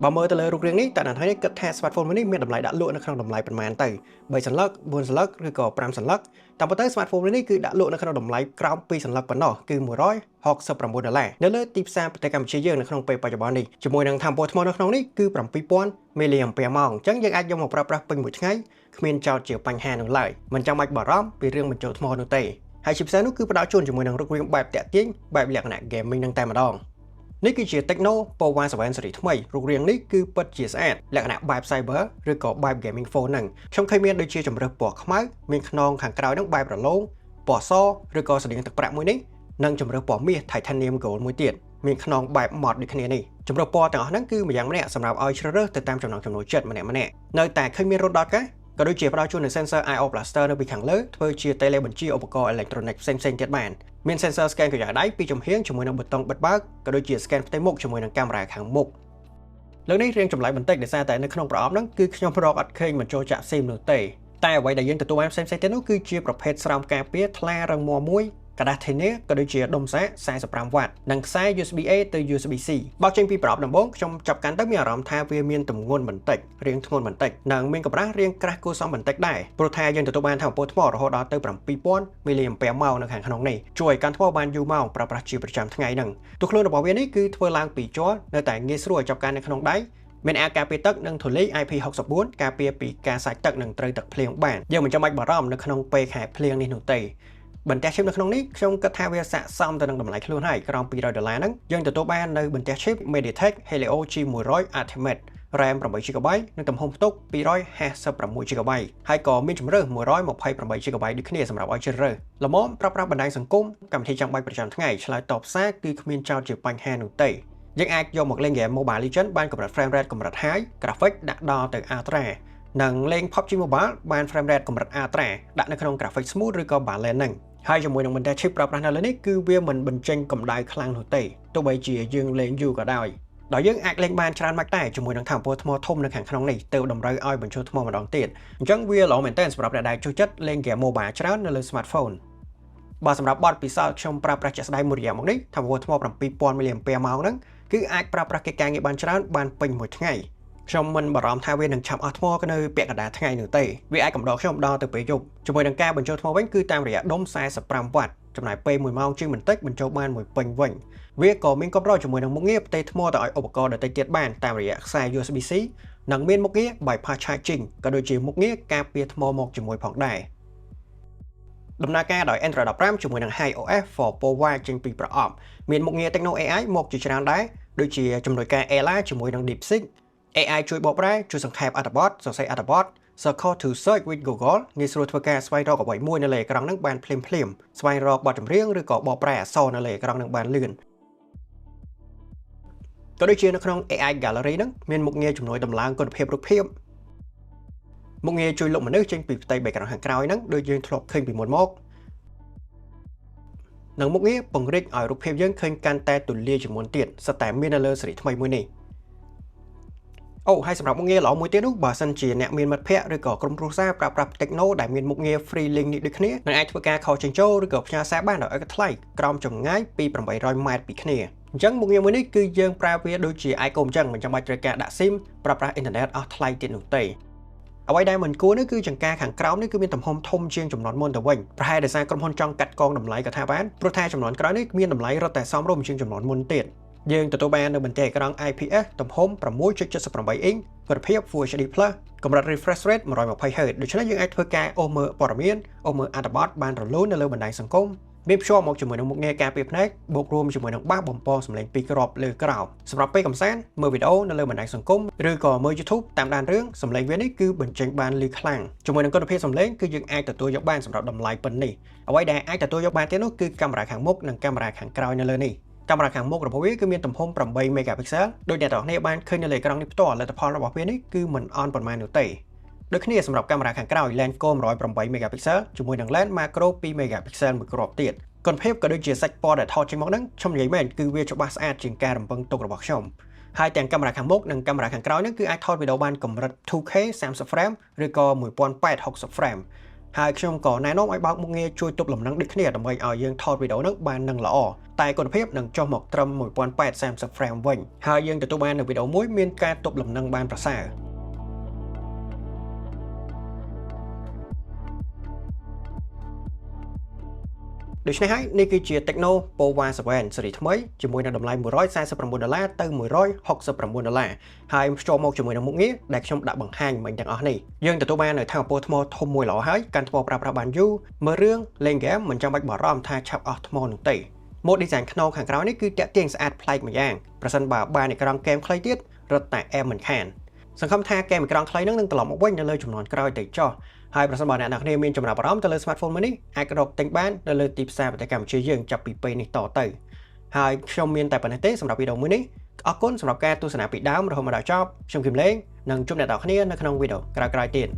បើមើលទៅលើរូបរាងនេះតើអ្នកនរគិតថា smartphone មួយនេះមានតម្លៃដាក់លក់នៅក្នុងតម្លៃប៉ុន្មានទៅ3សន្លឹក4សន្លឹកឬក៏5សន្លឹកតាមពិតទៅ smartphone មួយនេះគឺដាក់លក់នៅក្នុងតម្លៃក្រោម2សន្លឹកប៉ុណ្ណោះគឺ$169នៅលើទីផ្សារប្រទេសកម្ពុជាយើងនៅក្នុងពេលបច្ចុប្បន្ននេះជាមួយនឹងថាមពលថ្មនៅក្នុងនេះគឺ7000 mAh អញ្ចឹងយើងអាចយកមកប្រើប្រាស់ពេញមួយថ្ងៃគ្មានចោតជាបញ្ហានោះឡើយមិនចាំបាច់បារម្ភពីរឿងបញ្ចូលថ្មនោះទេហើយជាពិសេសនោះគឺផ្ដល់ជូនជាមួយនឹងរូបរាងបែបតាក់ទាញបែបលក្ខណៈ gaming នឹងតែម្ដងនេះគឺជា Tecno Pova 7 Series ថ្មីរូបរាងនេះគឺពិតជាស្អាតលក្ខណៈបែប Cyber ឬក៏បែប Gaming Phone ហ្នឹងខ្ញុំឃើញមានដូចជាជម្រើសពណ៌ខ្មៅមានខ្នងខាងក្រោយហ្នឹងបែបរលោងពណ៌សឬក៏ស្តៀងទឹកប្រាក់មួយនេះនិងជម្រើសពណ៌មាស Titanium Gold មួយទៀតមានខ្នងបែប Mod ដូចគ្នានេះជម្រើសពណ៌ទាំងអស់ហ្នឹងគឺម្យ៉ាងម្នាក់សម្រាប់ឲ្យជ្រើសរើសទៅតាមចំណង់ចំណូលចិត្តម្នាក់ៗនៅតែឃើញមានរថដតកាក៏ដូចជាផ្ដល់ជូននូវ sensor IO Blaster នៅពីខាងលើធ្វើជា tele បញ្ជាឧបករណ៍ electronic ផ្សេងៗទៀតបានមាន sensor scan ក្រយៅដៃពីចំហៀងជាមួយនឹងប៊ូតុងបិទបើកក៏ដូចជា scan ផ្ទៃមុខជាមួយនឹងកាមេរ៉ាខាងមុខលើនេះរៀងចម្លែកបន្តិចដោយសារតែនៅក្នុងប្រអប់ហ្នឹងគឺខ្ញុំរកអត់ឃើញបញ្ចូលចាក់ស៊ីមនោះទេតែអ្វីដែលយើងទទួលបានផ្សេងៗទៀតនោះគឺជាប្រភេទស្រោមការពារថ្លារឹងមាំមួយកដាស់ធានាក៏ដូចជាដុំសាក45វ៉ាត់និងខ្សែ USB-A ទៅ USB-C បោកចេញពីប្រអប់ដំបូងខ្ញុំចាប់កាន់ទៅមានអារម្មណ៍ថាវាមានទម្ងន់បន្តិចរាងធ្ងន់បន្តិចនិងមានកម្រាស់រាងក្រាស់គួរសមបន្តិចដែរព្រោះថាយើងទទួលបានថាមពលថ្មរហូតដល់ទៅ7000 mAh នៅខាងក្នុងនេះជួយឲ្យកាន់ថ្មបានយូរម៉ោងប្រើប្រាស់ជាប្រចាំថ្ងៃហ្នឹងទោះខ្លួនរបស់វានេះគឺធ្វើឡើងពីជ័រនៅតែងាយស្រួលចាប់កាន់នៅក្នុងដៃមានអាការពារទឹកនិងធូលី IP64 ការពារពីការសាច់ទឹកនិងត្រូវទឹកភ្លៀងបានយើងមិនចាំបាច់បារម្ភនៅក្នុងពេលខែភ្លៀងនេះនោះទេបន្ទះ chip នៅក្នុងនេះខ្ញុំគិតថាវាស័ក្តិសមទៅនឹងតម្លៃខ្លួនហើយក្រោម$200ហ្នឹងយើងទទួលបាននៅបន្ទះ chip MediaTek Helio G100 Ultimate RAM 8GB និងទំហំផ្ទុក 256GB ហើយក៏មានជម្រើស 128GB ដូចគ្នាសម្រាប់ឲ្យជ្រើសរើសល្មមប្រើប្រាស់បណ្ដាញសង្គមកម្មវិធីចាំបាច់ប្រចាំថ្ងៃឆ្លើយតបសារគឺគ្មានចោតជាបញ្ហានោះទេយើងអាចយកមកលេងហ្គេម Mobile Legends បានកម្រិត frame rate កម្រិត high graphic ដាក់ដល់ទៅ Ultra និងលេង PUBG Mobile បាន frame rate កម្រិត Ultra ដាក់នៅក្នុង graphic smooth ឬក៏ balance ហ្នឹងហើយជាមួយនឹងបន្ទះ chip ប្រើប្រាស់នៅលើនេះគឺវាមិនបញ្ចេញកម្ដៅខ្លាំងនោះទេទោះបីជាយើងលេងយូរក៏ដោយយើងអាចលេងបានច្រើនម៉ាច់តែជាមួយនឹងថាមពលថ្មធំនៅខាងក្នុងនេះទៅតម្រូវឲ្យបញ្ចូលថ្មម្ដងទៀតអញ្ចឹងវាល្អមែនទែនសម្រាប់អ្នកដែលចូលចិត្តលេងហ្គេម Mobile ច្រើននៅលើ smartphone បើសម្រាប់បទពិសោធន៍ខ្ញុំប្រើប្រាស់ជាក់ស្ដែងមួយរយៈមកនេះថាមពលថ្ម7000 mAh ហ្នឹងគឺអាចប្រើប្រាស់កិច្ចការងារបានច្រើនបានពេញមួយថ្ងៃខ្ញុំមិនបារម្ភថាវានឹងឆាប់អស់ថ្មនៅពាក់កណ្ដាលថ្ងៃនោះទេវាអាចកំដរខ្ញុំដល់ទៅពេលយប់ជាមួយនឹងការបញ្ចូលថ្មវិញគឺតាមរយៈដុំ45វ៉ាត់ចំណាយពេល1ម៉ោងជាងបន្តិចបញ្ចូលបានមួយពេញវិញវាក៏មានកម្រិតជាមួយនឹងមុខងារផ្ទៃថ្មទៅឲ្យឧបករណ៍ដទៃទៀតបានតាមរយៈខ្សែ USB-C និងមានមុខងារ bypass charging ក៏ដូចជាមុខងារការពារថ្មមកជាមួយផងដែរដំណើរការដោយ Android 15ជាមួយនឹង HiOS for Pova ចេញពីប្រអប់មានមុខងារ Tecno AI មកជាច្រើនដែរដូចជាជំនួយការ Ella ជាមួយនឹង DeepSeek AI ជួយបកប្រែជួយសង្ខេបអត្ថបទសរសេរអត្ថបទ Circle to Search with Google ងាយស្រួលធ្វើការស្វែងរកអ្វីមួយនៅលើអេក្រង់នឹងបានភ្លាមស្វែងរកបទចម្រៀងឬក៏បកប្រែអក្សរនៅលើអេក្រង់នឹងបានលឿនក៏ដូចជានៅក្នុង AI Gallery ហ្នឹងមានមុខងារជំនួយដំឡើងគុណភាពរូបភាពមុខងារជួយលុបមនុស្សចេញពីផ្ទៃ background ខាងក្រោយហ្នឹងដូចយើងធ្លាប់ឃើញពីមុនមកនិងមុខងារពង្រីកឲ្យរូបភាពយើងឃើញកាន់តែទូលាយជាងមុនទៀតសិតតែមាននៅលើស៊េរីថ្មីមួយនេះហើយសម្រាប់មុខងារល្អមួយទៀតនោះបើសិនជាអ្នកមានមិត្តភ័ក្តិឬក៏ក្រុមគ្រួសារប្រើប្រាស់ Tecno ដែលមានមុខងារ Free Link នេះដូចគ្នានឹងអាចធ្វើការខលចេញចូលឬក៏ផ្ញើសារបានដោយឥតថ្លៃក្រោមចម្ងាយពី800ម៉ែត្រពីគ្នាអញ្ចឹងមុខងារមួយនេះគឺយើងប្រើវាដូចជា iCom អញ្ចឹងមិនចាំបាច់ត្រូវការដាក់ SIM ប្រើប្រាស់អ៊ីនធឺណិតអស់ថ្លៃទៀតនោះទេអ្វីដែលមិនគួរនោះគឺចង្ការខាងក្រោមនេះគឺមានទំហំធំជាងចំនួនមុនទៅវិញប្រហែលដោយសារក្រុមហ៊ុនចង់កាត់កងតម្លៃក៏ថាបានព្រោះថាចំនួនក្រោយនេះមានតម្លៃរត់តែសមរម្យជាងចំនួនមុនទៀតយើងទទួលបាននៅបន្ទះអេក្រង់ IPS ទំហំ 6.78 អ៊ីងគុណភាព Full HD+ កម្រិត refresh rate 120Hz ដូច្នេះយើងអាចធ្វើការអូសមើលព័ត៌មានអូសមើលអត្ថបទបានរលូននៅលើបណ្ដាញសង្គមមានភ្ជាប់មកជាមួយនឹងមុខងារការពារភ្នែកបូករួមជាមួយនឹងបាសបំពងសំឡេងពីរគ្រាប់លើក្រោមសម្រាប់ពេលកម្សាន្តមើលវីដេអូនៅលើបណ្ដាញសង្គមឬក៏មើល YouTube តាមដានរឿងសំឡេងវានេះគឺបញ្ចេញបានលឺខ្លាំងជាមួយនឹងគុណភាពសំឡេងគឺយើងអាចទទួលយកបានសម្រាប់តម្លៃប៉ុណ្នេះអ្វីដែលអាចទទួលយកបានទៀតនោះគឺកាមេរ៉ាខាងមុខនិងកាមេរ៉ាខាងក្រោយនៅលើនេះកាមេរ៉ាខាងមុខរបស់វាគឺមានទំហំ8 megapixel ដោយអ្នកទាំងគ្នាបានឃើញនៅលើអេក្រង់នេះផ្ទាល់លទ្ធផលរបស់វានេះគឺមិនអន់ប៉ុន្មាននោះទេដូចគ្នាសម្រាប់កាមេរ៉ាខាងក្រោយ lens core 108 megapixel ជាមួយនឹង lens macro 2 megapixel មួយគ្រាប់ទៀតគុណភាពក៏ដូចជាសាច់ពណ៌ដែលថតចេញមកហ្នឹងខ្ញុំនិយាយមែនគឺវាច្បាស់ស្អាតជាងការរំពឹងទុករបស់ខ្ញុំហើយទាំងកាមេរ៉ាខាងមុខនិងកាមេរ៉ាខាងក្រោយហ្នឹងគឺអាចថតវីដេអូបានកម្រិត 2K 30 frame ឬក៏1080 60 frame ហើយខ្ញុំក៏ណែនាំឲ្យបើកមុខងារជួយទប់លំនឹងដូចគ្នាដើម្បីឲ្យយើងថតវីដេអូនោះបាននឹងល្អតែគុណភាពនឹងចុះមកត្រឹម 1080 frame វិញហើយយើងទទួលបាននៅវីដេអូមួយមានការទប់លំនឹងបានប្រសើរដូច្នេះហើយនេះគឺជា Tecno Pova 7 ស៊េរីថ្មីជាមួយនឹងតម្លៃ$149ទៅ$169ហើយចូលមកជាមួយនឹងមុខងារដែលខ្ញុំដាក់បង្ហាញមិញទាំងអស់នេះយើងទទួលបាននៅថាមពលថ្មធំមួយល្អហើយកាន់ថ្មប្រើប្រាស់បានយូរមើលរឿងលេងហ្គេមមិនចាំបាច់បារម្ភថាឆាប់អស់ថ្មនោះទេម៉ូដ design ខ្នងខាងក្រោយនេះគឺតាក់ទាញស្អាតប្លែកម្យ៉ាងប្រសិនបើបានអេក្រង់ហ្គេមខ្លីទៀតរត់តែអែមមិនខានសង្ឃឹមថាហ្គេមអេក្រង់ខ្លីនឹងត្រឡប់មកវិញនៅលើចំនួនក្រោយទៅចុះហើយប្រសិនបើអ្នកនរគ្នាមានចំណាប់អារម្មណ៍ទៅលើ smartphone មួយនេះអាចរកទិញបាននៅលើទីផ្សារប្រទេសកម្ពុជាយើងចាប់ពីពេលនេះតទៅហើយខ្ញុំមានតែប៉ុណ្ណេះទេសម្រាប់វីដេអូមួយនេះអរគុណសម្រាប់ការទស្សនាពីដើមរហូតមកដល់ចប់ខ្ញុំគឹមលេងនិងជួបអ្នកនរគ្នានៅក្នុងវីដេអូក្រោយៗទៀត